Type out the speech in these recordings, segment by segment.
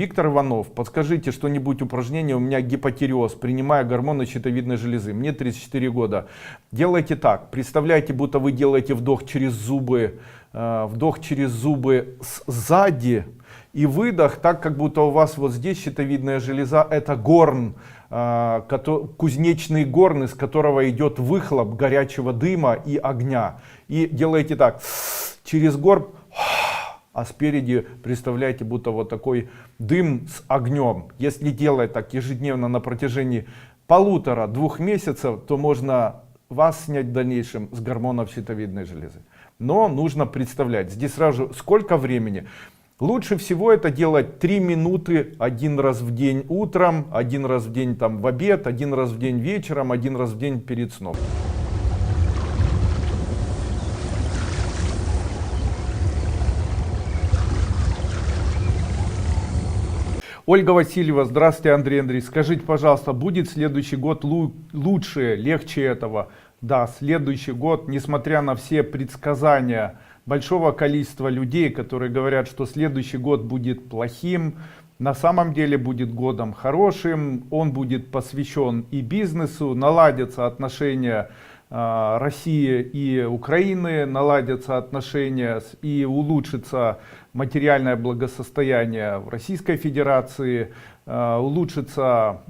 Виктор Иванов, подскажите что-нибудь упражнение, у меня гипотиреоз, принимая гормоны щитовидной железы, мне 34 года. Делайте так, представляете, будто вы делаете вдох через зубы сзади и выдох, так как будто у вас вот здесь щитовидная железа, это горн, кузнечный горн, из которого идет выхлоп горячего дыма и огня. И делаете так, через горб, а спереди представляете, будто вот такой дым с огнем. Если делать так ежедневно на протяжении 1,5-2 месяцев, то можно вас снять в дальнейшем с гормонов щитовидной железы. Но нужно представлять, здесь сразу сколько времени. Лучше всего это делать 3 минуты 1 раз в день утром, 1 раз в день там в обед, 1 раз в день вечером, 1 раз в день перед сном. Ольга Васильева, здравствуйте, Андрей Андреевич. Скажите, пожалуйста, будет следующий год лучше, легче этого? Да, следующий год, несмотря на все предсказания большого количества людей, которые говорят, что следующий год будет плохим, на самом деле будет годом хорошим, он будет посвящен и бизнесу, наладятся отношения России и Украины, наладятся отношения и улучшится материальное благосостояние в Российской Федерации, улучшится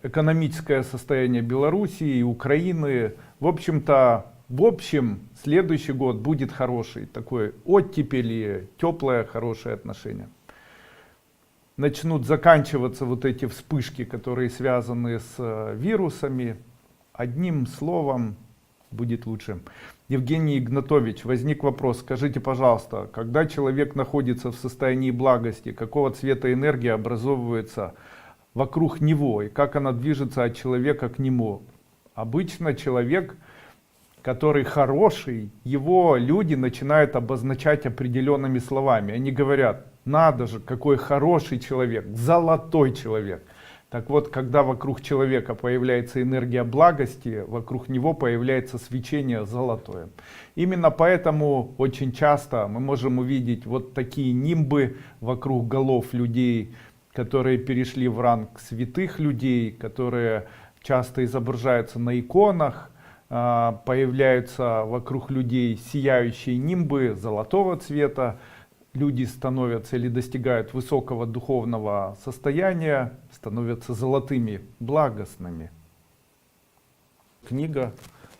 экономическое состояние Белоруссии и Украины. В общем, следующий год будет хороший, такой оттепель и теплое, хорошее отношение. Начнут заканчиваться вот эти вспышки, которые связаны с вирусами. Одним словом, будет лучше. Евгений Игнатович, возник вопрос. Скажите, пожалуйста, когда человек находится в состоянии благости, какого цвета энергия образовывается вокруг него и как она движется от человека к нему? Обычно человек, который хороший, его люди начинают обозначать определенными словами. Они говорят, надо же, какой хороший человек, золотой человек. Так вот, когда вокруг человека появляется энергия благости, вокруг него появляется свечение золотое. Именно поэтому очень часто мы можем увидеть вот такие нимбы вокруг голов людей, которые перешли в ранг святых людей, которые часто изображаются на иконах, появляются вокруг людей сияющие нимбы золотого цвета. Люди становятся или достигают высокого духовного состояния, становятся золотыми, благостными. Книга,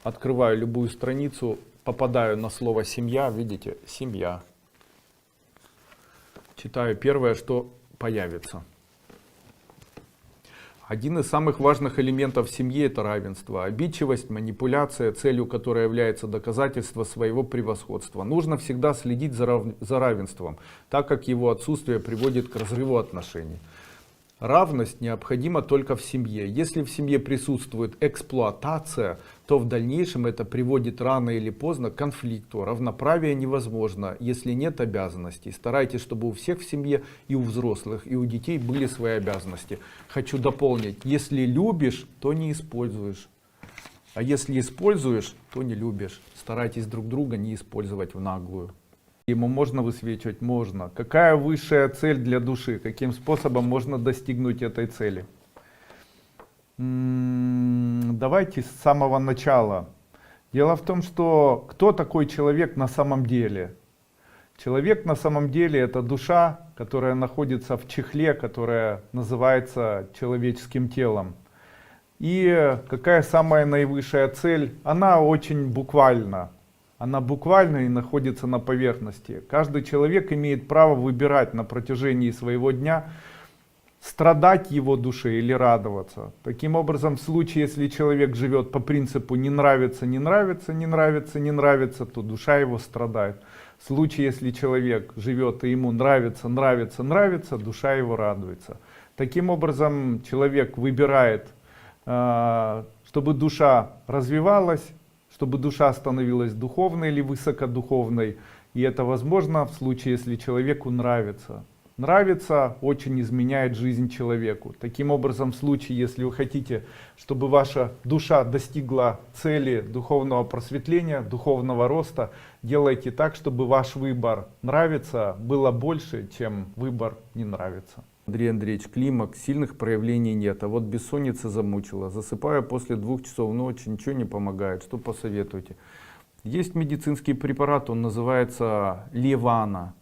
открываю любую страницу, попадаю на слово семья, видите, семья. Читаю первое, что появится. Один из самых важных элементов семьи — это равенство. Обидчивость, манипуляция, целью которой является доказательство своего превосходства. Нужно всегда следить за равенством, так как его отсутствие приводит к разрыву отношений. Равность необходима только в семье. Если в семье присутствует эксплуатация, то в дальнейшем это приводит рано или поздно к конфликту. Равноправие невозможно, если нет обязанностей. Старайтесь, чтобы у всех в семье, и у взрослых, и у детей были свои обязанности. Хочу дополнить, если любишь, то не используешь. А если используешь, то не любишь. Старайтесь друг друга не использовать в наглую. Ему можно высвечивать? Можно. Какая высшая цель для души? Каким способом можно достигнуть этой цели? Давайте с самого начала. Дело в том, что кто такой человек на самом деле? Человек на самом деле — это душа, которая находится в чехле, которая называется человеческим телом. И какая самая наивысшая цель? Она очень буквальна. Она буквально и находится на поверхности. Каждый человек имеет право выбирать на протяжении своего дня, страдать его душе или радоваться. Таким образом, в случае, если человек живет по принципу не нравится, не нравится, не нравится, не нравится, то душа его страдает. В случае, если человек живет и ему нравится, нравится, нравится, душа его радуется. Таким образом, человек выбирает, чтобы душа развивалась, чтобы душа становилась духовной или высокодуховной. И это возможно в случае, если человеку нравится. нравится, очень изменяет жизнь человеку. Таким образом, в случае, если вы хотите, чтобы ваша душа достигла цели духовного просветления, духовного роста, делайте так, чтобы ваш выбор нравится было больше, чем выбор не нравится. Андрей Андреевич, климакс, сильных проявлений нет, а вот бессонница замучила. Засыпаю после 2 часов ночи, ничего не помогает. Что посоветуете? Есть медицинский препарат, он называется Левана.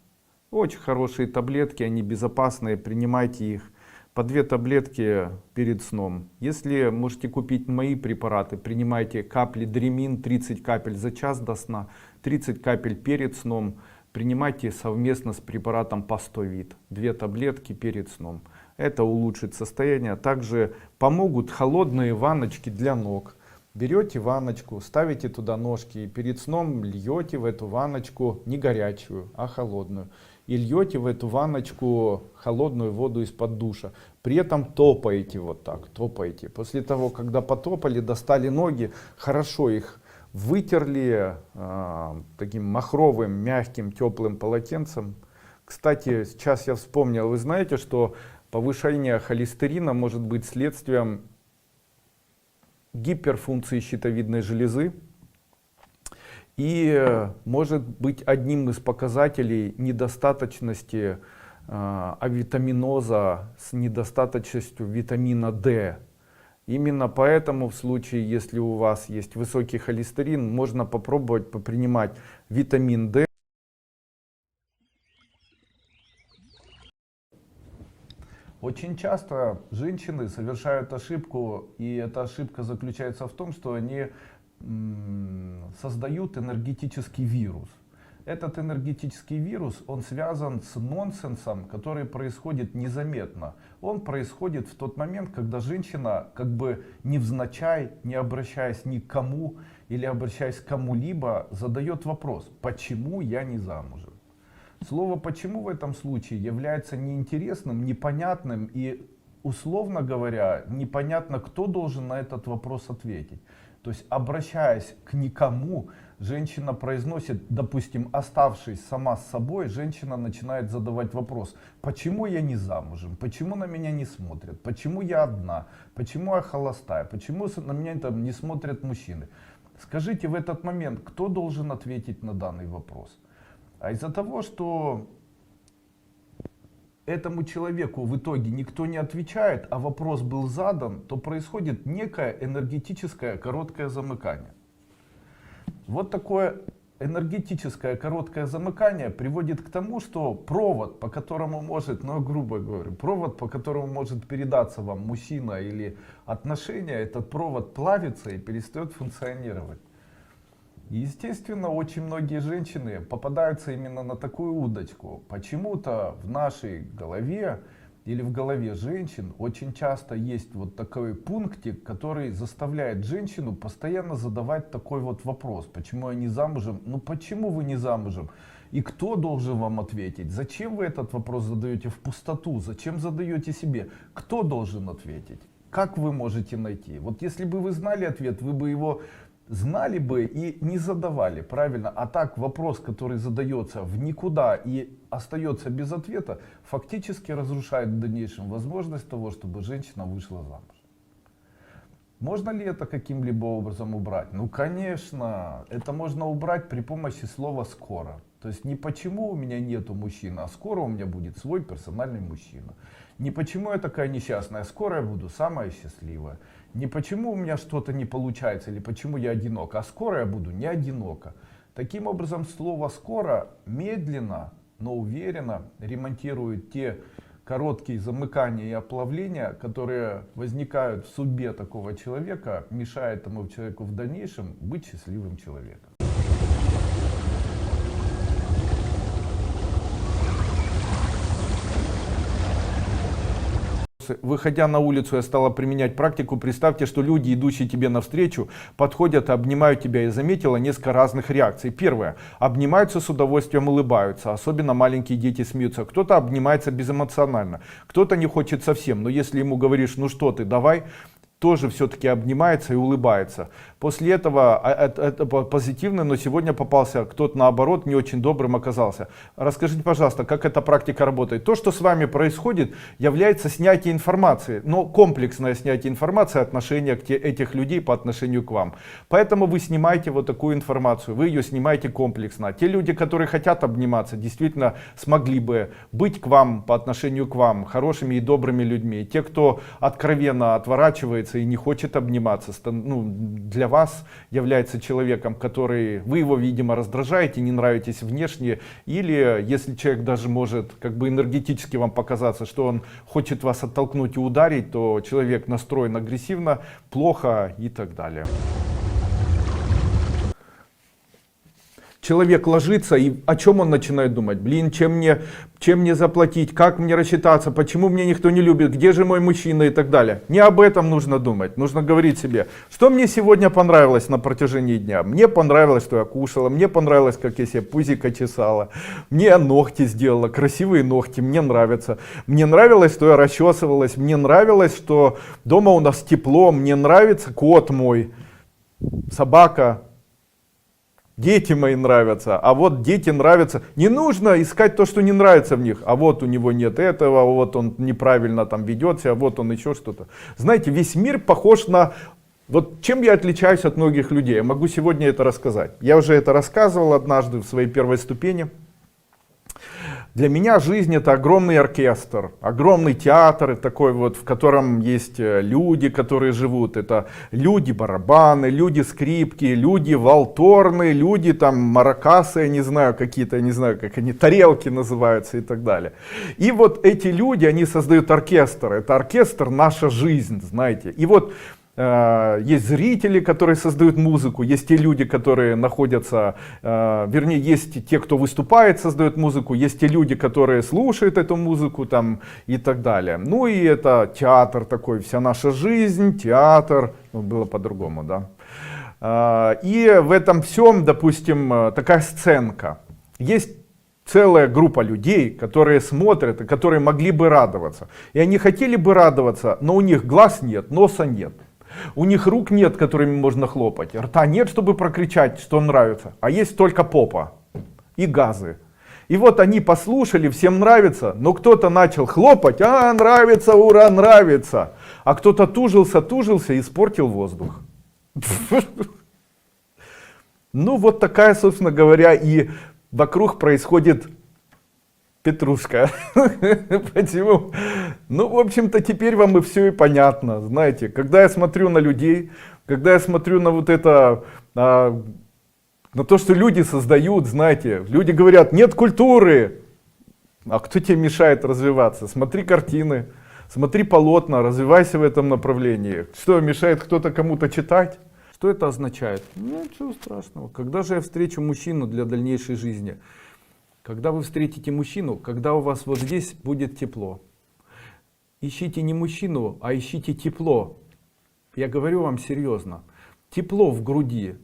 Очень хорошие таблетки, они безопасные, принимайте их. По 2 таблетки перед сном. Если можете купить мои препараты, принимайте капли Дремин, 30 капель за час до сна, 30 капель перед сном. Принимайте совместно с препаратом Пастовит. 2 таблетки перед сном. Это улучшит состояние. Также помогут холодные ванночки для ног. Берете ванночку, ставите туда ножки и перед сном льете в эту ванночку не горячую, а холодную. И льете в эту ванночку холодную воду из-под душа. При этом топаете вот так, топаете. После того, когда потопали, достали ноги, хорошо их вытерли таким махровым, мягким, теплым полотенцем. Кстати, сейчас я вспомнил, вы знаете, что повышение холестерина может быть следствием гиперфункции щитовидной железы и может быть одним из показателей недостаточности авитаминоза с недостаточностью витамина D. Именно поэтому в случае, если у вас есть высокий холестерин, можно попробовать попринимать витамин D. Очень часто женщины совершают ошибку, и эта ошибка заключается в том, что они создают энергетический вирус. Этот энергетический вирус, он связан с нонсенсом, который происходит незаметно. Он происходит в тот момент, когда женщина, как бы невзначай, не обращаясь ни к кому или обращаясь к кому-либо, задает вопрос: почему я не замужем? Слово «почему» в этом случае является неинтересным, непонятным и, условно говоря, непонятно, кто должен на этот вопрос ответить. То есть, обращаясь к никому, женщина произносит, допустим, оставшись сама с собой, женщина начинает задавать вопрос: почему я не замужем, почему на меня не смотрят, почему я одна, почему я холостая, почему на меня там не смотрят мужчины. Скажите, в этот момент, кто должен ответить на данный вопрос? А из-за того, что этому человеку в итоге никто не отвечает, а вопрос был задан, то происходит некое энергетическое короткое замыкание. Вот такое энергетическое короткое замыкание приводит к тому, что провод, по которому может, ну грубо говоря, провод, по которому может передаться вам мужчина или отношения, этот провод плавится и перестает функционировать. И, естественно, очень многие женщины попадаются именно на такую удочку. Почему-то в нашей голове или в голове женщин очень часто есть вот такой пунктик, который заставляет женщину постоянно задавать такой вот вопрос: почему я не замужем? Ну почему вы не замужем? И кто должен вам ответить? Зачем вы этот вопрос задаете в пустоту? Зачем задаете себе? Кто должен ответить? Как вы можете найти? Вот если бы вы знали ответ, вы бы его знали бы и не задавали, правильно? А так вопрос, который задается в никуда и остается без ответа, фактически разрушает в дальнейшем возможность того, чтобы женщина вышла замуж. Можно ли это каким-либо образом убрать? Ну конечно, это можно убрать при помощи слова «скоро». То есть не почему у меня нету мужчины, а скоро у меня будет свой персональный мужчина. Не почему я такая несчастная, скоро я буду самая счастливая. Не почему у меня что-то не получается или почему я одинока, а скоро я буду не одинока. Таким образом, слово «скоро» медленно, но уверенно ремонтирует те короткие замыкания и оплавления, которые возникают в судьбе такого человека, мешая этому человеку в дальнейшем быть счастливым человеком. Выходя на улицу, я стала применять практику. Представьте, что люди, идущие тебе навстречу, подходят и обнимают тебя. Я заметила несколько разных реакций. Первое. Обнимаются с удовольствием, улыбаются. Особенно маленькие дети смеются. Кто-то обнимается безэмоционально, кто-то не хочет совсем. Но если ему говоришь: ну что ты, давай, тоже все-таки обнимается и улыбается. После этого это позитивно, но сегодня попался кто-то наоборот не очень добрым оказался. Расскажите, пожалуйста, как эта практика работает? То, что с вами происходит, является снятие информации, но комплексное снятие информации, отношения этих людей по отношению к вам. Поэтому вы снимаете вот такую информацию, вы ее снимаете комплексно. Те люди, которые хотят обниматься, действительно смогли бы быть к вам по отношению к вам хорошими и добрыми людьми. Те, кто откровенно отворачивается и не хочет обниматься, для вас является человеком, который, вы его, видимо, раздражаете, не нравитесь внешне, или если человек даже может как бы энергетически вам показаться, что он хочет вас оттолкнуть и ударить, то человек настроен агрессивно, плохо и так далее. Человек ложится, и о чем он начинает думать? Блин, чем мне заплатить, как мне рассчитаться, почему мне никто не любит, где же мой мужчина и так далее. Не об этом нужно думать, нужно говорить себе, что мне сегодня понравилось на протяжении дня. Мне понравилось, что я кушала, мне понравилось, как я себе пузико чесала, мне ногти сделала, красивые ногти, мне нравятся. Мне нравилось, что я расчесывалась, мне нравилось, что дома у нас тепло, мне нравится кот мой, собака. Дети мои нравятся, а вот дети нравятся. Не нужно искать то, что не нравится в них. А вот у него нет этого, вот он неправильно там ведет себя, вот он еще что-то. Знаете, весь мир похож на... Вот чем я отличаюсь от многих людей? Я могу сегодня это рассказать. Я уже это рассказывал однажды в своей первой ступени. Для меня жизнь — это огромный оркестр, огромный театр, такой вот, в котором есть люди, которые живут. Это люди-барабаны, люди-скрипки, люди-валторны, люди там маракасы, я не знаю, какие-то, я не знаю, как они, тарелки называются и так далее. И вот эти люди, они создают оркестр. Это оркестр — наша жизнь, знаете. И вот есть зрители, которые создают музыку, есть те люди, которые находятся, вернее, есть те, кто выступает, создает музыку, есть те люди, которые слушают эту музыку там, и так далее. Ну и это театр такой, вся наша жизнь, театр, ну, было по-другому, да. И в этом всем, допустим, такая сценка. Есть целая группа людей, которые смотрят и которые могли бы радоваться. И они хотели бы радоваться, но у них глаз нет, носа нет. У них рук нет, которыми можно хлопать, рта нет, чтобы прокричать, что нравится, а есть только попа и газы. И вот они послушали, всем нравится, но кто-то начал хлопать, нравится, ура, нравится. А кто-то тужился и испортил воздух. Ну вот такая, собственно говоря, и вокруг происходит петрушка. Почему? Ну, в общем-то, теперь вам и все и понятно. Знаете, когда я смотрю на людей, когда я смотрю на вот это, на то, что люди создают, знаете, люди говорят, нет культуры. А кто тебе мешает развиваться? Смотри картины, смотри полотна, развивайся в этом направлении. Что, мешает кто-то кому-то читать? Что это означает? Ничего страшного. Когда же я встречу мужчину для дальнейшей жизни? Когда вы встретите мужчину, когда у вас вот здесь будет тепло. Ищите не мужчину, а ищите тепло. Я говорю вам серьезно. Тепло в груди.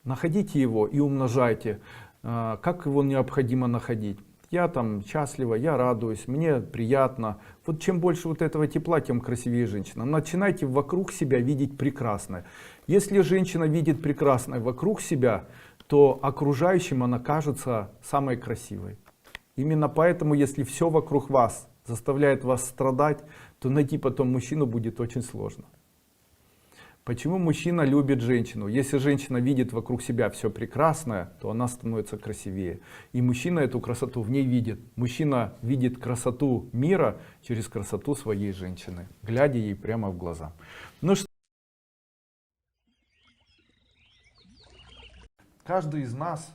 Находите его и умножайте. Как его необходимо находить? Я там счастлива, я радуюсь, мне приятно. Вот чем больше вот этого тепла, тем красивее женщина. Начинайте вокруг себя видеть прекрасное. Если женщина видит прекрасное вокруг себя, то окружающим она кажется самой красивой. Именно поэтому, если все вокруг вас заставляет вас страдать, то найти потом мужчину будет очень сложно. Почему мужчина любит женщину? Если женщина видит вокруг себя все прекрасное, то она становится красивее. И мужчина эту красоту в ней видит. Мужчина видит красоту мира через красоту своей женщины, глядя ей прямо в глаза. Ну что? Каждый из нас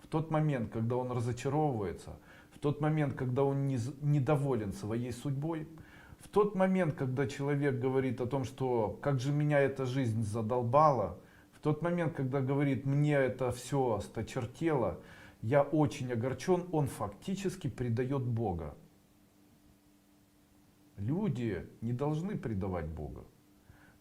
в тот момент, когда он разочаровывается, в тот момент, когда он недоволен своей судьбой, в тот момент, когда человек говорит о том, что как же меня эта жизнь задолбала, в тот момент, когда говорит, мне это все осточертело, я очень огорчен, он фактически предает Бога. Люди не должны предавать Бога.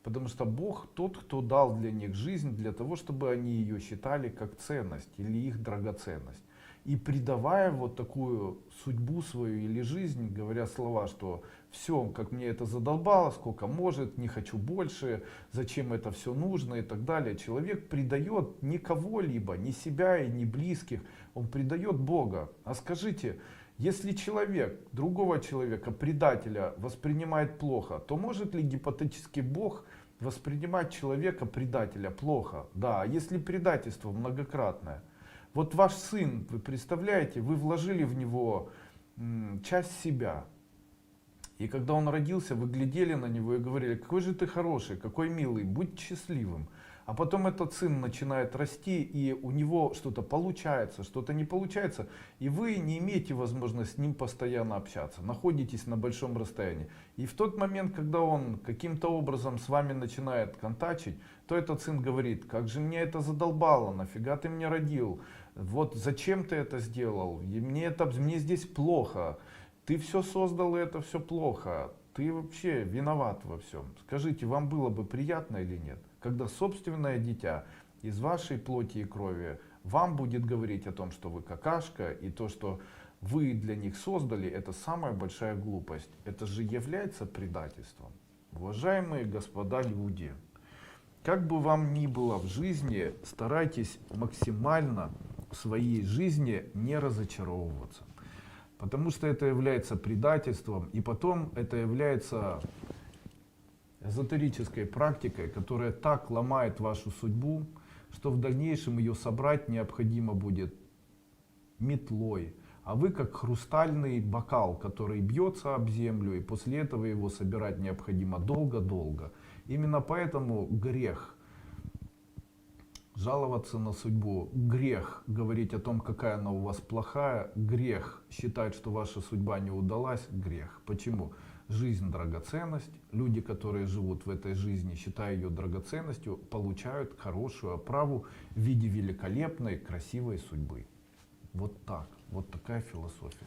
Потому что Бог тот, кто дал для них жизнь, для того, чтобы они ее считали как ценность или их драгоценность. и придавая вот такую судьбу свою или жизнь, говоря слова, что все, как мне это задолбало, сколько может, не хочу больше, зачем это все нужно и так далее. Человек предает не кого-либо, не себя и не близких, он предает Бога. А скажите, если человек другого человека, предателя, воспринимает плохо, то может ли гипотетически Бог воспринимать человека, предателя, плохо? Да, а если предательство многократное? Вот ваш сын, вы представляете, вы вложили в него часть себя. И когда он родился, вы глядели на него и говорили: какой же ты хороший, какой милый, будь счастливым. А потом этот сын начинает расти, и у него что-то получается, что-то не получается, и вы не имеете возможности с ним постоянно общаться, находитесь на большом расстоянии. И в тот момент, когда он каким-то образом с вами начинает контачить, то этот сын говорит: как же мне это задолбало, нафига ты меня родил, вот зачем ты это сделал, и мне здесь плохо, ты все создал, и это все плохо, ты вообще виноват во всем. Скажите, вам было бы приятно или нет, когда собственное дитя из вашей плоти и крови вам будет говорить о том, что вы какашка, и то, что вы для них создали, это самая большая глупость. Это же является предательством. Уважаемые господа люди, как бы вам ни было в жизни, старайтесь максимально в своей жизни не разочаровываться. Потому что это является предательством, и потом это является эзотерической практикой, которая так ломает вашу судьбу, что в дальнейшем ее собрать необходимо будет метлой. А вы как хрустальный бокал, который бьется об землю, и после этого его собирать необходимо долго-долго. Именно поэтому грех жаловаться на судьбу, грех говорить о том, какая она у вас плохая, грех считать, что ваша судьба не удалась, грех. Почему? Жизнь — драгоценность. Люди, которые живут в этой жизни, считая ее драгоценностью, получают хорошую оправу в виде великолепной, красивой судьбы. Вот так. Вот такая философия.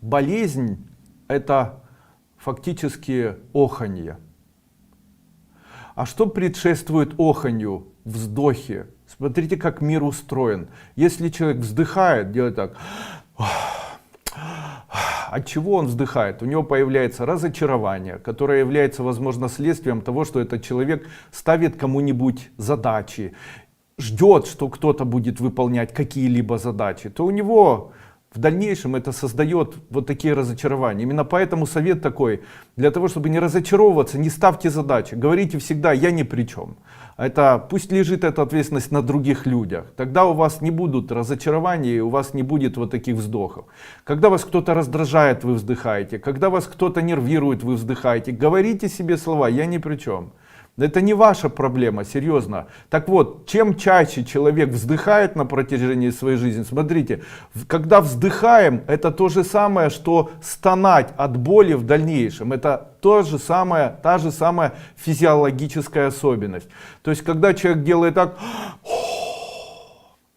Болезнь — это фактически оханье. А что предшествует оханью? Вздохи. Смотрите, как мир устроен. Если человек вздыхает, делает так. От чего он вздыхает? У него появляется разочарование, которое является, возможно, следствием того, что этот человек ставит кому-нибудь задачи, ждет, что кто-то будет выполнять какие-либо задачи, то у него в дальнейшем это создает вот такие разочарования. Именно поэтому совет такой: для того, чтобы не разочаровываться, не ставьте задачи, говорите всегда: я ни при чем. Это пусть лежит эта ответственность на других людях. Тогда у вас не будут разочарований, у вас не будет вот таких вздохов. Когда вас кто-то раздражает, вы вздыхаете. Когда вас кто-то нервирует, вы вздыхаете. Говорите себе слова: я ни при чем. Это не ваша проблема, серьезно. Так вот, чем чаще человек вздыхает на протяжении своей жизни, смотрите, когда вздыхаем, это то же самое, что стонать от боли в дальнейшем. Это та же самая физиологическая особенность. То есть, когда человек делает так,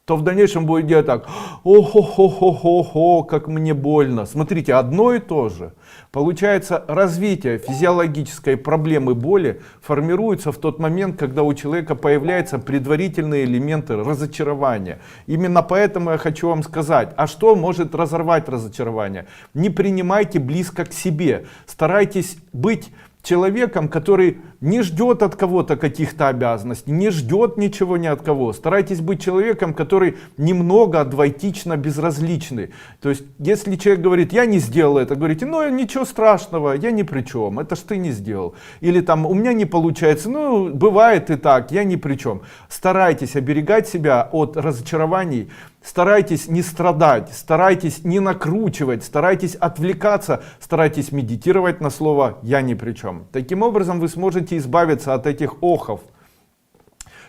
то в дальнейшем будет делать так: о-хо-хо-хо-хо-хо, как мне больно. Смотрите, одно и то же. Получается, развитие физиологической проблемы боли формируется в тот момент, когда у человека появляются предварительные элементы разочарования. Именно поэтому я хочу вам сказать, а что может разорвать разочарование? Не принимайте близко к себе. Старайтесь быть человеком, который не ждет от кого-то каких-то обязанностей, не ждет ничего ни от кого. Старайтесь быть человеком, который немного двоетично безразличный. То есть, если человек говорит: я не сделал это, говорите: ну ничего страшного, я ни при чем, это ж ты не сделал. Или там: у меня не получается, ну бывает и так, я ни при чем. Старайтесь оберегать себя от разочарований. Старайтесь не страдать, старайтесь не накручивать, старайтесь отвлекаться, старайтесь медитировать на слово «я ни при чем». Таким образом вы сможете избавиться от этих охов,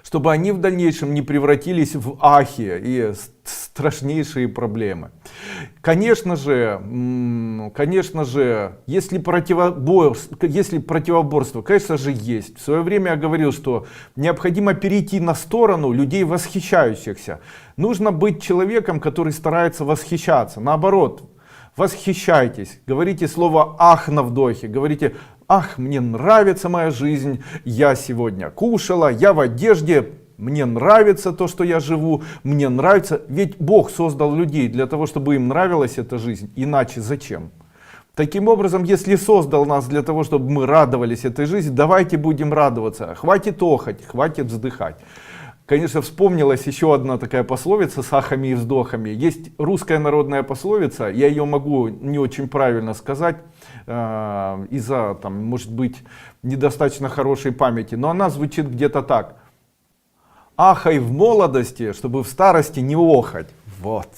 чтобы они в дальнейшем не превратились в ахи и страшнейшие проблемы. Конечно же, если противоборство, конечно же, есть. В свое время я говорил, что необходимо перейти на сторону людей восхищающихся. Нужно быть человеком, который старается восхищаться. Наоборот, восхищайтесь, говорите слово «ах» на вдохе, говорите ах, мне нравится моя жизнь, я сегодня кушала, я в одежде, мне нравится то, что я живу, мне нравится. Ведь Бог создал людей для того, чтобы им нравилась эта жизнь, иначе зачем? Таким образом, если создал нас для того, чтобы мы радовались этой жизни, давайте будем радоваться. Хватит охать, хватит вздыхать. Конечно, вспомнилась еще одна такая пословица с ахами и вздохами. Есть русская народная пословица, я ее могу не очень правильно сказать, из-за, там, может быть, недостаточно хорошей памяти, но она звучит где-то так. Ахай в молодости, чтобы в старости не охать. Вот.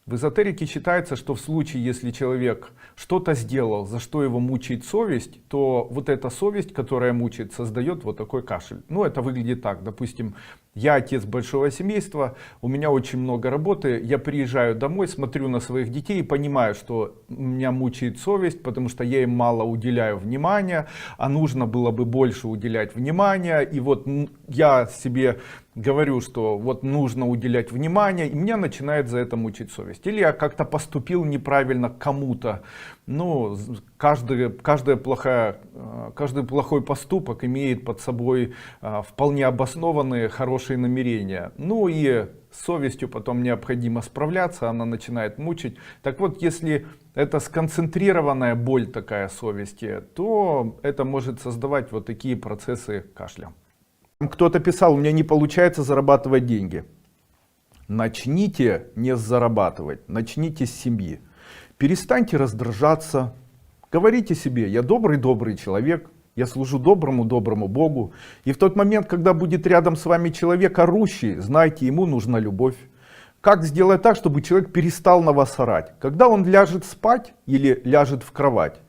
В эзотерике считается, что в случае, если человек что-то сделал, за что его мучает совесть, то вот эта совесть, которая мучает, создает вот такой кашель. Ну, это выглядит так. Допустим, я отец большого семейства, у меня очень много работы, я приезжаю домой, смотрю на своих детей и понимаю, что меня мучает совесть, потому что я им мало уделяю внимания, а нужно было бы больше уделять внимания. И вот я себе говорю, что вот нужно уделять внимание, и меня начинает за это мучить совесть. Или я как-то поступил неправильно к кому-то. Ну, каждый плохой поступок имеет под собой вполне обоснованные хорошие намерения. Ну и с совестью потом необходимо справляться, она начинает мучить. Так вот, если это сконцентрированная боль такая совести, то это может создавать вот такие процессы кашля. Кто-то писал, у меня не получается зарабатывать деньги. Начните не зарабатывать, начните с семьи. Перестаньте раздражаться, говорите себе, я добрый человек, я служу доброму Богу. И в тот момент, когда будет рядом с вами человек орущий, знайте, ему нужна любовь. Как сделать так, чтобы человек перестал на вас орать? Когда он ляжет спать или ляжет в кровать,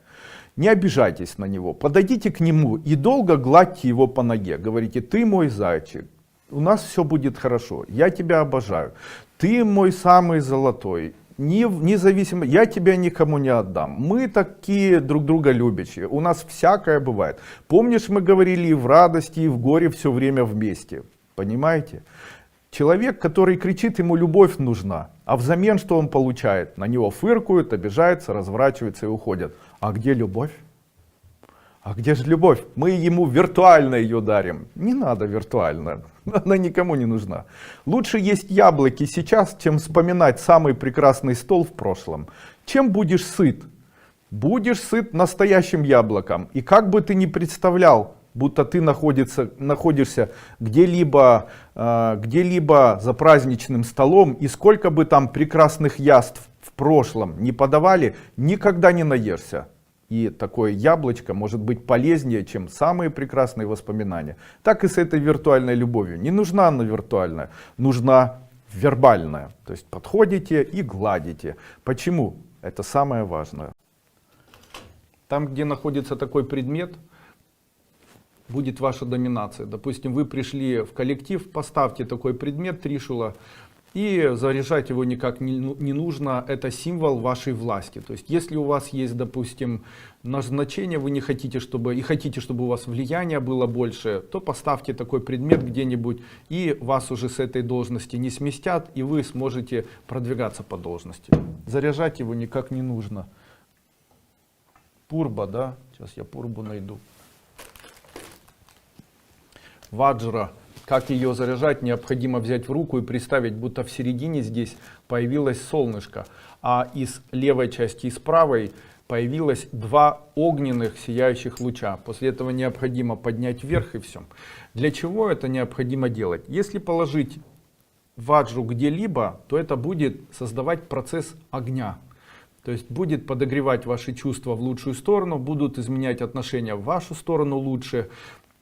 не обижайтесь на него, подойдите к нему и долго гладьте его по ноге. Говорите, ты мой зайчик, у нас все будет хорошо, я тебя обожаю, ты мой самый золотой, независимо, я тебя никому не отдам. Мы такие друг друга любящие, у нас всякое бывает. Помнишь, мы говорили и в радости, и в горе все время вместе, понимаете? Человек, который кричит, ему любовь нужна, а взамен что он получает? На него фыркают, обижаются, разворачиваются и уходят. А где любовь? А где же любовь? Мы ему виртуально ее дарим. Не надо виртуально, она никому не нужна. Лучше есть яблоки сейчас, чем вспоминать самый прекрасный стол в прошлом. Чем будешь сыт? Будешь сыт настоящим яблоком. И как бы ты ни представлял, будто ты находишься где-либо за праздничным столом, и сколько бы там прекрасных яств в прошлом не подавали, никогда не наешься. И такое яблочко может быть полезнее, чем самые прекрасные воспоминания. Так и с этой виртуальной любовью. Не нужна она виртуальная, нужна вербальная. То есть подходите и гладите. Почему? Это самое важное. Там, где находится такой предмет, будет ваша доминация. Допустим, вы пришли в коллектив, поставьте такой предмет тришула, и заряжать его никак не нужно. Это символ вашей власти. То есть, если у вас есть, допустим, назначение, вы не хотите, чтобы у вас влияние было больше, то поставьте такой предмет где-нибудь, и вас уже с этой должности не сместят, и вы сможете продвигаться по должности. Заряжать его никак не нужно. Пурба, да? Сейчас я пурбу найду. Ваджра. Как ее заряжать, необходимо взять в руку и представить, будто в середине здесь появилось солнышко, а из левой части и с правой появилось два огненных сияющих луча. После этого необходимо поднять вверх и все. Для чего это необходимо делать? Если положить ваджру где-либо, то это будет создавать процесс огня. То есть будет подогревать ваши чувства в лучшую сторону, будут изменять отношения в вашу сторону лучше.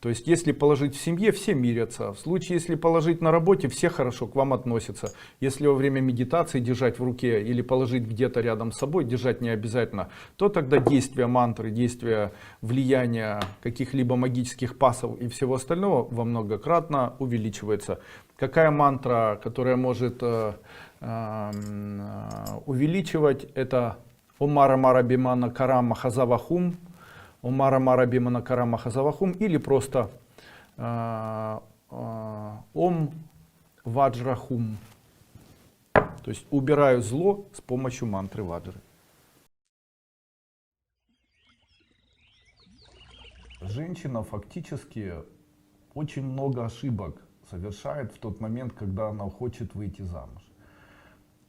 То есть, если положить в семье, все мирятся. В случае, если положить на работе, все хорошо к вам относятся. Если во время медитации держать в руке или положить где-то рядом с собой, держать не обязательно, то тогда действие мантры, действие влияния каких-либо магических пасов и всего остального во многократно увеличивается. Какая мантра, которая может увеличивать, это Ом Мара Мара Бимана Карам Махазавахум. Ом Мара Мара Бимана Карам Махазавахум, или просто Ом Ваджрахум. То есть убираю зло с помощью мантры Ваджры. женщина фактически очень много ошибок совершает в тот момент, когда она хочет выйти замуж.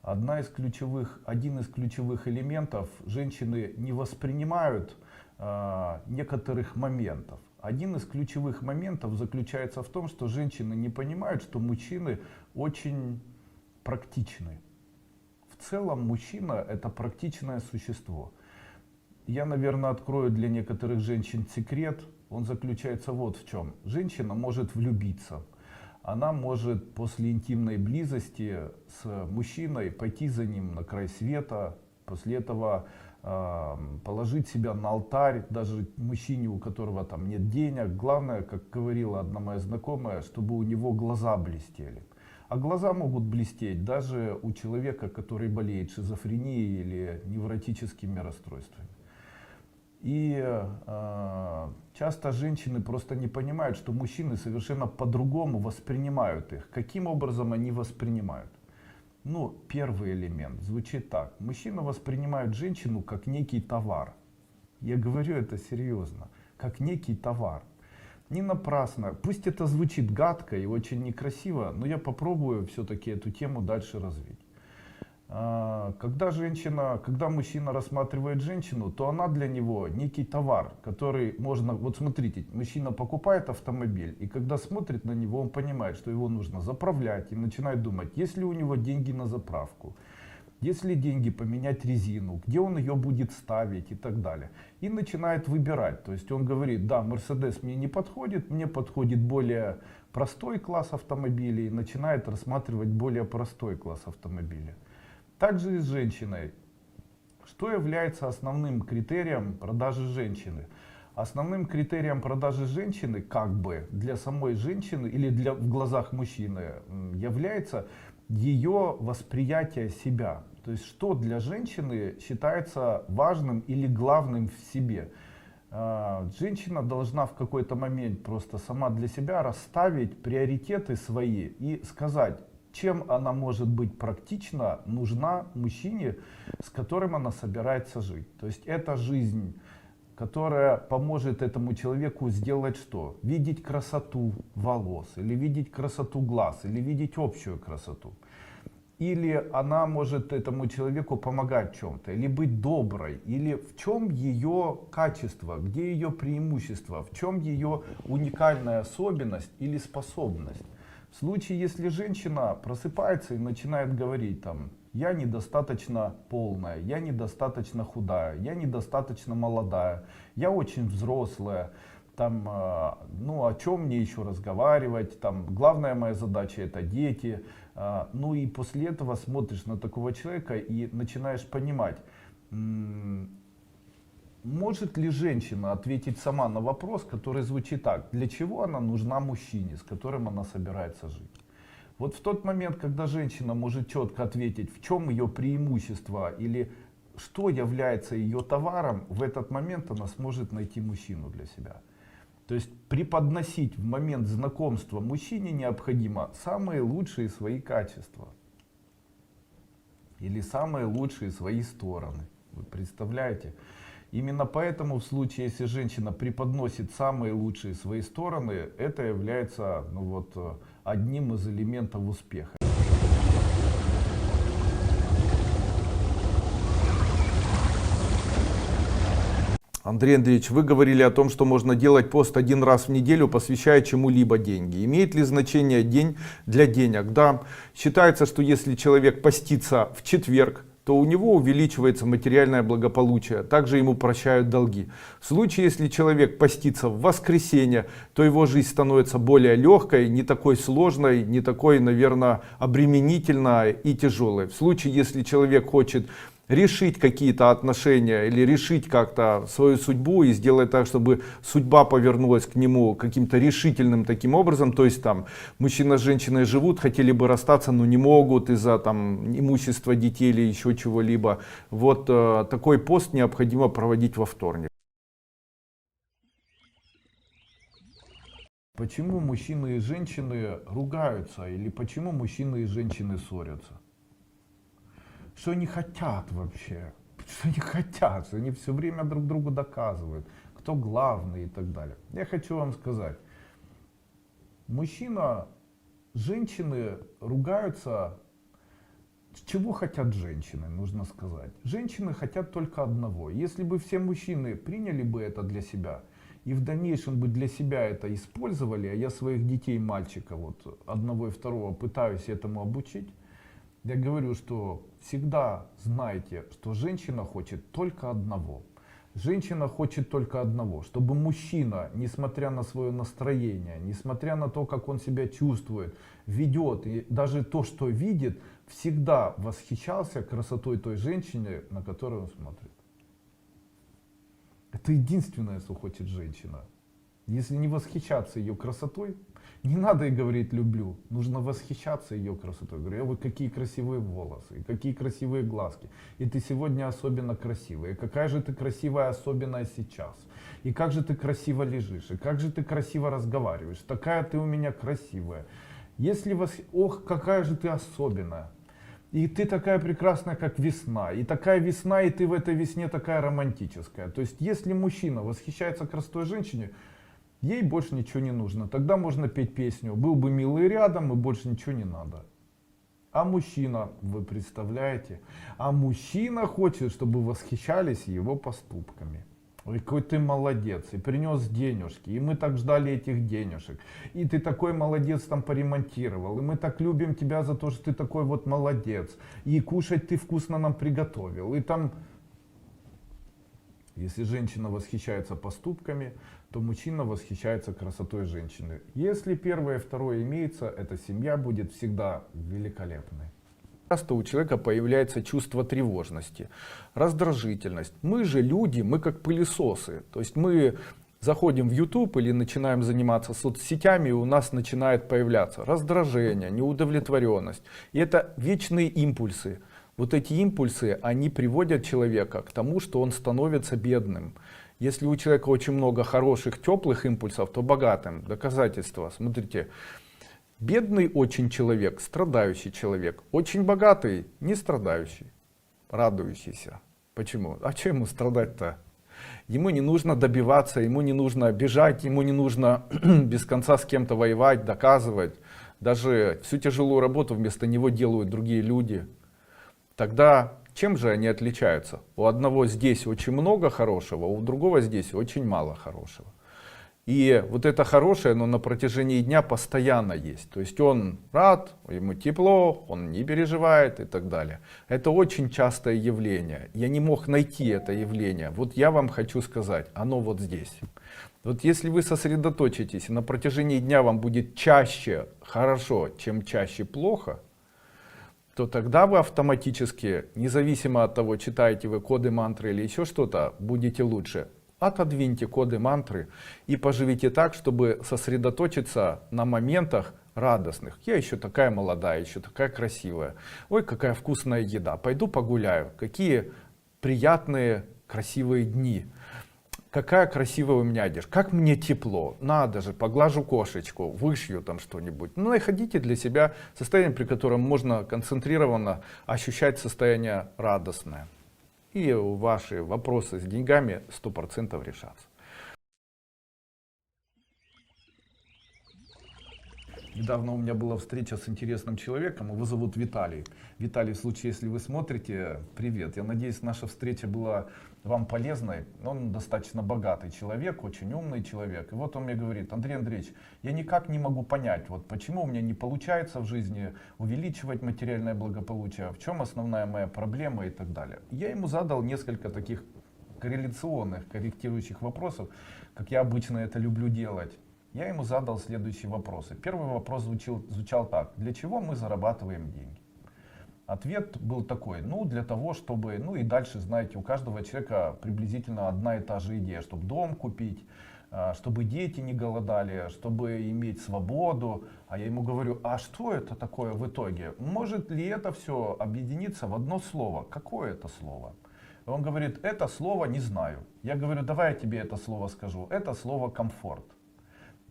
Один из ключевых элементов: женщины не воспринимают некоторых моментов. Один из ключевых моментов заключается в том, что женщины не понимают, что мужчины очень практичны. В целом мужчина — это практичное существо. Я, наверное, открою для некоторых женщин секрет. Он заключается вот в чем. Женщина может влюбиться. Она может после интимной близости с мужчиной пойти за ним на край света, после этого положить себя на алтарь, даже мужчине, у которого там нет денег. Главное, как говорила одна моя знакомая, чтобы у него глаза блестели. А глаза могут блестеть даже у человека, который болеет шизофренией или невротическими расстройствами. И часто женщины просто не понимают, что мужчины совершенно по-другому воспринимают их. Каким образом они воспринимают? Ну, первый элемент звучит так. Мужчина воспринимает женщину как некий товар. Я говорю это серьезно. Как некий товар. Не напрасно. Пусть это звучит гадко и очень некрасиво, но я попробую все-таки эту тему дальше развить. Когда мужчина рассматривает женщину, то она для него некий товар, который можно... Вот смотрите, мужчина покупает автомобиль, и когда смотрит на него, он понимает, что его нужно заправлять, и начинает думать, есть ли у него деньги на заправку, есть ли деньги поменять резину, где он ее будет ставить и так далее. И начинает выбирать. То есть он говорит, да, Mercedes мне не подходит, мне подходит более простой класс автомобилей, и начинает рассматривать более простой класс автомобиля. Также и с женщиной. Что является основным критерием продажи женщины? Основным критерием продажи женщины, как бы для самой женщины или в глазах мужчины, является ее восприятие себя. То есть что для женщины считается важным или главным в себе. Женщина должна в какой-то момент просто сама для себя расставить приоритеты свои и сказать, чем она может быть практично нужна мужчине, с которым она собирается жить. То есть это жизнь, которая поможет этому человеку сделать что? Видеть красоту волос, или видеть красоту глаз, или видеть общую красоту. Или она может этому человеку помогать в чем-то, или быть доброй, или в чем ее качество, где ее преимущество, в чем ее уникальная особенность или способность. В случае, если женщина просыпается и начинает говорить там, я недостаточно полная, я недостаточно худая, я недостаточно молодая, я очень взрослая, там, ну о чем мне еще разговаривать, там, главная моя задача это дети. Ну и после этого смотришь на такого человека и начинаешь понимать, может ли женщина ответить сама на вопрос, который звучит так: для чего она нужна мужчине, с которым она собирается жить? Вот в тот момент, когда женщина может четко ответить, в чем ее преимущество или что является ее товаром, в этот момент она сможет найти мужчину для себя. То есть преподносить в момент знакомства мужчине необходимо самые лучшие свои качества или самые лучшие свои стороны. Вы представляете? Именно поэтому в случае, если женщина преподносит самые лучшие свои стороны, это является одним из элементов успеха. Андрей Андреевич, вы говорили о том, что можно делать пост один раз в неделю, посвящая чему-либо деньги. Имеет ли значение день для денег? Да, считается, что если человек постится в четверг, то у него увеличивается материальное благополучие, также ему прощают долги. В случае, если человек постится в воскресенье, то его жизнь становится более легкой, не такой сложной, не такой, наверное, обременительной и тяжелой. В случае, если человек хочет решить какие-то отношения или решить как-то свою судьбу и сделать так, чтобы судьба повернулась к нему каким-то решительным таким образом, то есть там мужчина с женщиной живут, хотели бы расстаться, но не могут из-за там имущества детей или еще чего-либо. Вот такой пост необходимо проводить во вторник. Почему мужчины и женщины ругаются или почему мужчины и женщины ссорятся? Что они хотят вообще? Что они хотят? Что они все время друг другу доказывают. кто главный и так далее. Я хочу вам сказать, мужчина, женщины ругаются. Чего хотят женщины, нужно сказать. Женщины хотят только одного. Если бы все мужчины приняли бы это для себя, и в дальнейшем бы для себя это использовали, а я своих детей, мальчика, вот одного и второго, пытаюсь этому обучить, я говорю, что всегда знайте, что женщина хочет только одного. Женщина хочет только одного, чтобы мужчина, несмотря на свое настроение, несмотря на то, как он себя чувствует, ведет, и даже то, что видит, всегда восхищался красотой той женщины, на которую он смотрит. Это единственное, что хочет женщина. Если не восхищаться ее красотой, не надо ей говорить «люблю», нужно восхищаться ее красотой. Говорю, ой, какие красивые волосы, и какие красивые глазки, и ты сегодня особенно красивая, и какая же ты красивая, особенно сейчас, и как же ты красиво лежишь, и как же ты красиво разговариваешь, такая ты у меня красивая. Если ох, какая же ты особенная. И ты такая прекрасная, как весна. И такая весна, и ты в этой весне такая романтическая. То есть, если мужчина восхищается красотой женщины, ей больше ничего не нужно. Тогда можно петь песню «Был бы милый рядом, и больше ничего не надо». А мужчина, вы представляете? А мужчина хочет, чтобы восхищались его поступками. Ой, какой ты молодец, и принес денежки, и мы так ждали этих денежек, и ты такой молодец там поремонтировал, и мы так любим тебя за то, что ты такой вот молодец, и кушать ты вкусно нам приготовил, и там... Если женщина восхищается поступками, то мужчина восхищается красотой женщины. Если первое и второе имеется, эта семья будет всегда великолепной. Часто у человека появляется чувство тревожности, раздражительность. Мы же люди, мы как пылесосы. То есть мы заходим в YouTube или начинаем заниматься соцсетями, и у нас начинает появляться раздражение, неудовлетворенность. И это вечные импульсы. Вот эти импульсы, они приводят человека к тому, что он становится бедным. Если у человека очень много хороших, теплых импульсов, то богатым. Доказательства. Смотрите. Бедный очень человек, страдающий человек. Очень богатый, не страдающий, радующийся. Почему? А чем ему страдать-то? Ему не нужно добиваться, ему не нужно бежать, ему не нужно без конца с кем-то воевать, доказывать. Даже всю тяжелую работу вместо него делают другие люди. Тогда чем же они отличаются? У одного здесь очень много хорошего, у другого здесь очень мало хорошего. И вот это хорошее, но на протяжении дня постоянно есть. То есть он рад, ему тепло, он не переживает и так далее. Это очень частое явление. Я не мог найти это явление. Вот я вам хочу сказать, оно вот здесь. Вот если вы сосредоточитесь, и на протяжении дня вам будет чаще хорошо, чем чаще плохо, то тогда вы автоматически, независимо от того, читаете вы коды мантры или еще что-то, будете лучше. Отодвиньте коды мантры и поживите так, чтобы сосредоточиться на моментах радостных. Я еще такая молодая, еще такая красивая. Ой, какая вкусная еда. Пойду погуляю. Какие приятные, красивые дни. Какая красивая у меня одежда. Как мне тепло. Надо же, поглажу кошечку, вышью там что-нибудь. Ну, находите для себя состояние, при котором можно концентрированно ощущать состояние радостное. И ваши вопросы с деньгами 100% решатся. Недавно у меня была встреча с интересным человеком, его зовут Виталий. Виталий, в случае, если вы смотрите, привет. Я надеюсь, наша встреча была вам полезной. Он достаточно богатый человек, очень умный человек. И вот он мне говорит: Андрей Андреевич, я никак не могу понять, вот почему у меня не получается в жизни увеличивать материальное благополучие, в чем основная моя проблема и так далее. Я ему задал несколько таких корреляционных, корректирующих вопросов, как я обычно это люблю делать. Я ему задал следующие вопросы. Первый вопрос звучал так: для чего мы зарабатываем деньги? Ответ был такой: ну для того, чтобы, ну и дальше, знаете, у каждого человека приблизительно одна и та же идея, чтобы дом купить, чтобы дети не голодали, чтобы иметь свободу. А я ему говорю: а что это такое в итоге? Может ли это все объединиться в одно слово? Какое это слово? Он говорит: это слово не знаю. Я говорю: давай я тебе это слово скажу. Это слово комфорт.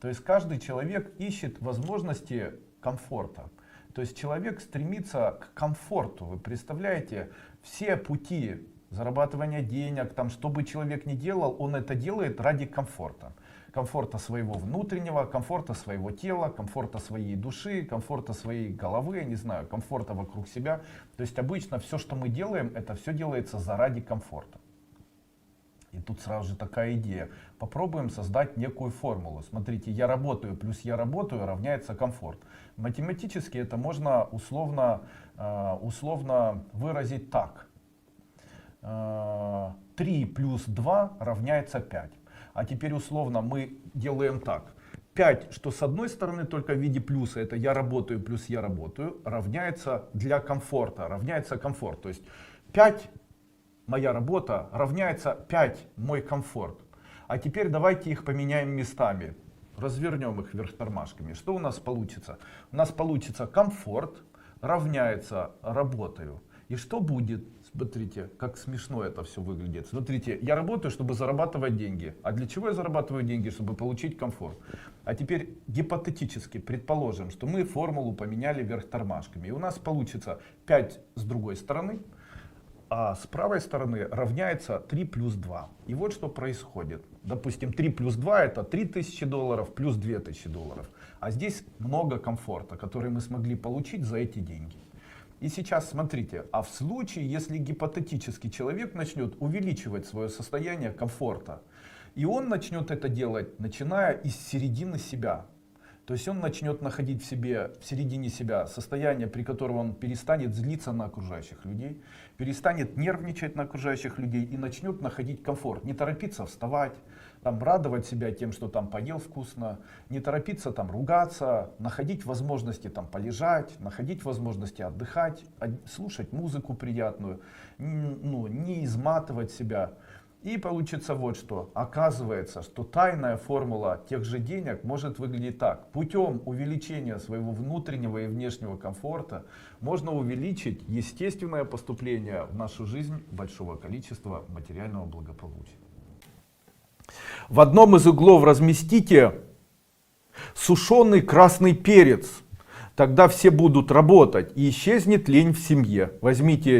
То есть каждый человек ищет возможности комфорта. То есть человек стремится к комфорту. Вы представляете, все пути зарабатывание денег, там, что бы человек ни делал, он это делает ради комфорта. Комфорта своего внутреннего, комфорта своего тела, комфорта своей души, комфорта своей головы, я не знаю, комфорта вокруг себя. То есть обычно все, что мы делаем, это все делается заради комфорта. И тут сразу же такая идея. Попробуем создать некую формулу. Смотрите, я работаю плюс я работаю равняется комфорт. Математически это можно условно выразить так. 3 плюс 2 равняется 5. А теперь условно мы делаем так. 5, что с одной стороны только в виде плюса, это я работаю плюс я работаю, равняется для комфорта, равняется комфорт. То есть 5 моя работа равняется 5 мой комфорт. А теперь давайте их поменяем местами. Развернем их вверх тормашками. Что у нас получится? У нас получится комфорт равняется работаю. И что будет? Смотрите, как смешно это все выглядит. Смотрите, я работаю, чтобы зарабатывать деньги. А для чего я зарабатываю деньги? Чтобы получить комфорт. А теперь гипотетически предположим, что мы формулу поменяли вверх тормашками. И у нас получится 5 с другой стороны, а с правой стороны равняется 3 плюс 2. И вот что происходит. Допустим, 3 плюс 2 это $3000 плюс $2000. А здесь много комфорта, который мы смогли получить за эти деньги. И сейчас смотрите, а в случае, если гипотетически человек начнет увеличивать свое состояние комфорта, и он начнет это делать, начиная из середины себя. То есть он начнет находить в себе, в середине себя состояние, при котором он перестанет злиться на окружающих людей, перестанет нервничать на окружающих людей и начнет находить комфорт. Не торопиться вставать, там, радовать себя тем, что там поел вкусно, не торопиться там ругаться, находить возможности там полежать, находить возможности отдыхать, слушать музыку приятную, не изматывать себя. И получится вот что. Оказывается, что тайная формула тех же денег может выглядеть так. Путем увеличения своего внутреннего и внешнего комфорта можно увеличить естественное поступление в нашу жизнь большого количества материального благополучия. В одном из углов разместите сушеный красный перец. Тогда все будут работать и исчезнет лень в семье. Возьмите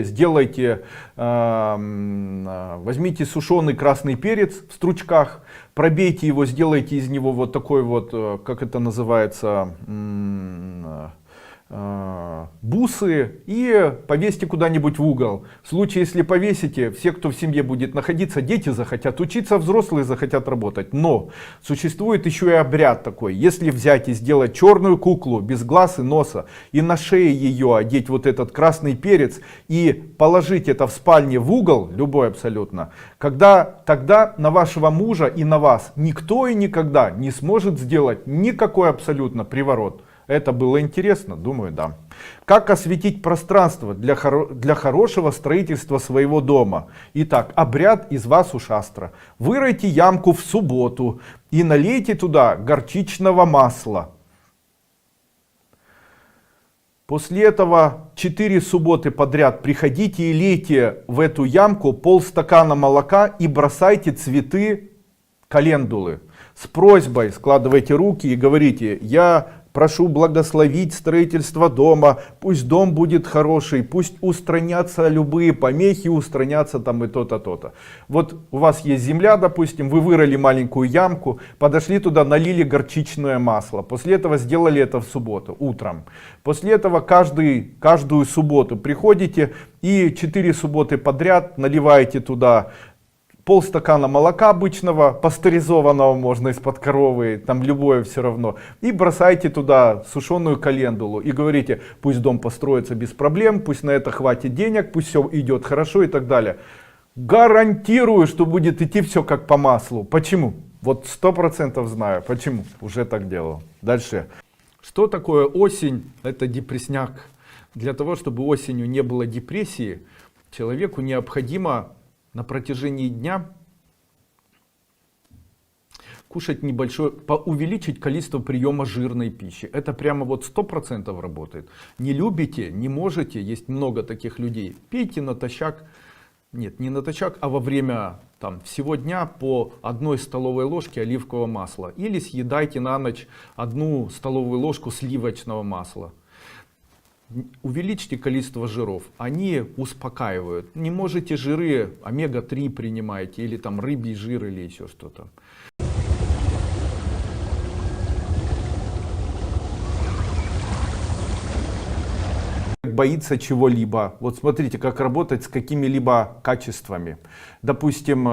сушеный красный перец в стручках, пробейте его, сделайте из него вот такой вот, как это называется, бусы и повесьте куда-нибудь в угол. В случае, если повесите, все, кто в семье будет находиться, дети захотят учиться, взрослые захотят работать. Но существует еще и обряд такой. Если взять и сделать черную куклу без глаз и носа, и на шее ее одеть вот этот красный перец, и положить это в спальне в угол, любой абсолютно, тогда на вашего мужа и на вас никто и никогда не сможет сделать никакой абсолютно приворот. Это было интересно? Думаю, да. Как осветить пространство для хорошего строительства своего дома? Итак, обряд из Васу-шастра. Выройте ямку в субботу и налейте туда горчичного масла. После этого 4 субботы подряд приходите и лейте в эту ямку полстакана молока и бросайте цветы календулы. С просьбой складывайте руки и говорите: я прошу благословить строительство дома, пусть дом будет хороший, пусть устранятся любые помехи, устранятся там и то-то, то-то. Вот у вас есть земля, допустим, вы вырыли маленькую ямку, подошли туда, налили горчичное масло. После этого сделали это в субботу, утром. После этого каждую субботу приходите и 4 субботы подряд наливаете туда полстакана молока обычного, пастеризованного, можно из-под коровы, там любое все равно. И бросайте туда сушеную календулу и говорите: пусть дом построится без проблем, пусть на это хватит денег, пусть все идет хорошо и так далее. Гарантирую, что будет идти все как по маслу. Почему? Вот 100% знаю. Почему? Уже так делал. Дальше. Что такое осень? Это депрессняк. Для того, чтобы осенью не было депрессии, человеку необходимо на протяжении дня кушать увеличить количество приема жирной пищи. Это прямо вот 100% работает. Не любите, не можете, есть много таких людей. Пейте натощак, нет, не натощак, а во время всего дня по 1 столовой ложке оливкового масла. Или съедайте на ночь 1 столовую ложку сливочного масла. увеличьте количество жиров, они успокаивают. Не можете жиры, омега-3 принимайте, или там рыбий жир, или еще что-то. Боится чего-либо. Вот смотрите, как работать с какими-либо качествами. Допустим,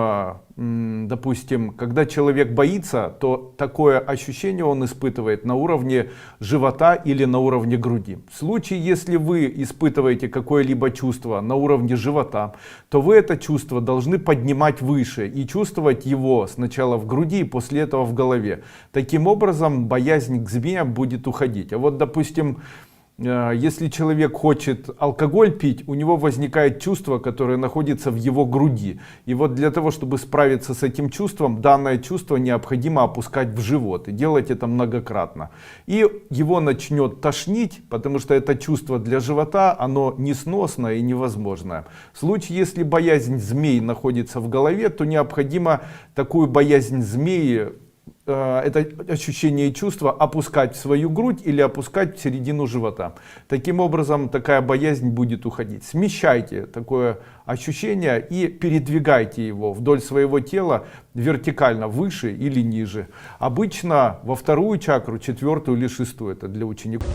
когда человек боится, то такое ощущение он испытывает на уровне живота или на уровне груди. В случае, если вы испытываете какое-либо чувство на уровне живота, то вы это чувство должны поднимать выше и чувствовать его сначала в груди и после этого в голове. Таким образом, боязнь к змеям будет уходить. А вот, допустим, если человек хочет алкоголь пить, у него возникает чувство, которое находится в его груди. И вот для того, чтобы справиться с этим чувством, данное чувство необходимо опускать в живот. И делать это многократно. И его начнет тошнить, потому что это чувство для живота, оно несносное и невозможное. В случае, если боязнь змей находится в голове, то необходимо такую боязнь змеи, это ощущение и чувство опускать в свою грудь или опускать в середину живота. Таким образом, такая боязнь будет уходить. Смещайте такое ощущение и передвигайте его вдоль своего тела вертикально, выше или ниже. Обычно во вторую чакру, четвертую или шестую, это для учеников.